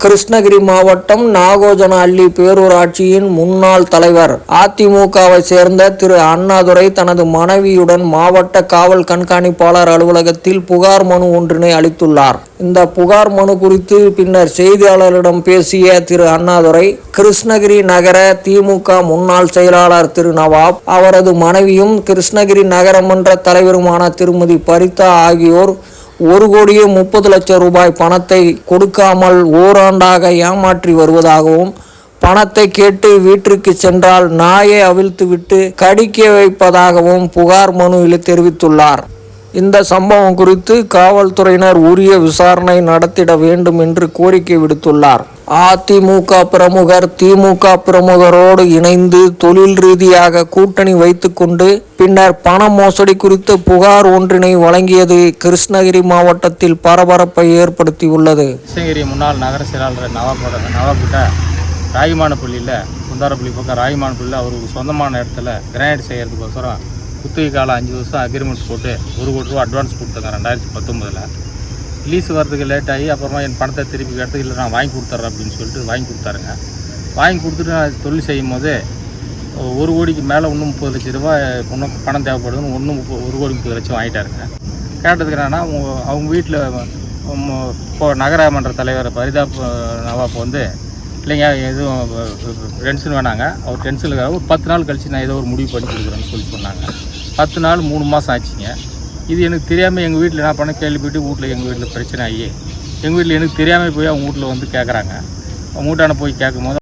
கிருஷ்ணகிரி மாவட்டம் நாகோஜனஹள்ளி பேரூராட்சியின் முன்னாள் தலைவர் அதிமுகவை சேர்ந்த திரு அண்ணாதுரை தனது மனைவியுடன் மாவட்ட காவல் கண்காணிப்பாளர் அலுவலகத்தில் புகார் மனு ஒன்றினை அளித்துள்ளார். இந்த புகார் மனு குறித்து பின்னர் செய்தியாளர்களிடம் பேசிய திரு அண்ணாதுரை, கிருஷ்ணகிரி நகர திமுக முன்னாள் செயலாளர் திரு நவாப், அவரது மனைவியும் கிருஷ்ணகிரி நகரமன்ற தலைவருமான திருமதி பரிதா ஆகியோர் 1,30,00,000 ரூபாய் பணத்தை கொடுக்காமல் ஓராண்டாக ஏமாற்றி வருவதாகவும், பணத்தை கேட்டு வீட்டிற்கு சென்றால் நாயை அவிழ்த்துவிட்டு கடிக்க வைப்பதாகவும் புகார் மனுவில் தெரிவித்துள்ளார். இந்த சம்பவம் குறித்து காவல்துறையினர் உரிய விசாரணை நடத்திட வேண்டும் என்று கோரிக்கை விடுத்துள்ளார். அதிமுக பிரமுகர் திமுக பிரமுகரோடு இணைந்து தொழில் ரீதியாக கூட்டணி வைத்துக்கொண்டு பின்னர் பண மோசடி குறித்து புகார் ஒன்றினை வழங்கியது கிருஷ்ணகிரி மாவட்டத்தில் பரபரப்பை ஏற்படுத்தியுள்ளது. கிருஷ்ணகிரி முன்னாள் நகர செயலாளர் நவாப்கிட்ட ராகிமானப்பள்ளியில் குந்தாரப்பள்ளி பக்கம் ராகிமானப்பள்ளியில் அவருக்கு சொந்தமான இடத்துல கிரானைட் செய்கிறதுக்கோசரம் குத்தகை காலம் 5 வருஷம் அக்ரிமெண்ட் போட்டு 1 கோடி ரூபா அட்வான்ஸ் கொடுத்தாங்க 2019. லீஸ் வரதுக்கு லேட் ஆகி அப்புறமா என் பணத்தை திருப்பி கேட்டு இல்லை நான் வாங்கி கொடுத்துட்றேன் அப்படின்னு சொல்லிட்டு வாங்கி கொடுத்தாருங்க. வாங்கி கொடுத்துட்டு நான் தொழில் செய்யும் போது 1 கோடிக்கு மேலே இன்னும் 30,00,000 ரூபாய் இன்னும் பணம் தேவைப்படுதுன்னு 1,30,00,000 வாங்கிட்டாருங்க. கேட்டதுக்கு என்னன்னா அவங்க வீட்டில் இப்போ நகரமன்ற தலைவர் பரிதா நவாப் வந்து இல்லைங்க எதுவும் டென்ஷன் வேணாங்க, அவர் டென்ஷனுக்காக ஒரு 10 நாள் கழிச்சு நான் ஏதோ ஒரு முடிவு பண்ணி கொடுக்குறேன்னு சொல்லி சொன்னாங்க. 10 நாள் 3 மாதம் ஆச்சுங்க. இது எனக்கு தெரியாமல் எங்கள் வீட்டில் என்ன பண்ண கேள்விப்பட்டு வீட்டில் எங்கள் வீட்டில் பிரச்சனை ஆகி எங்கள் வீட்டில் எனக்கு தெரியாமல் போய் அவங்க வீட்டில் வந்து கேட்குறாங்க. அவங்க வீட்டான போய் கேட்கும் போது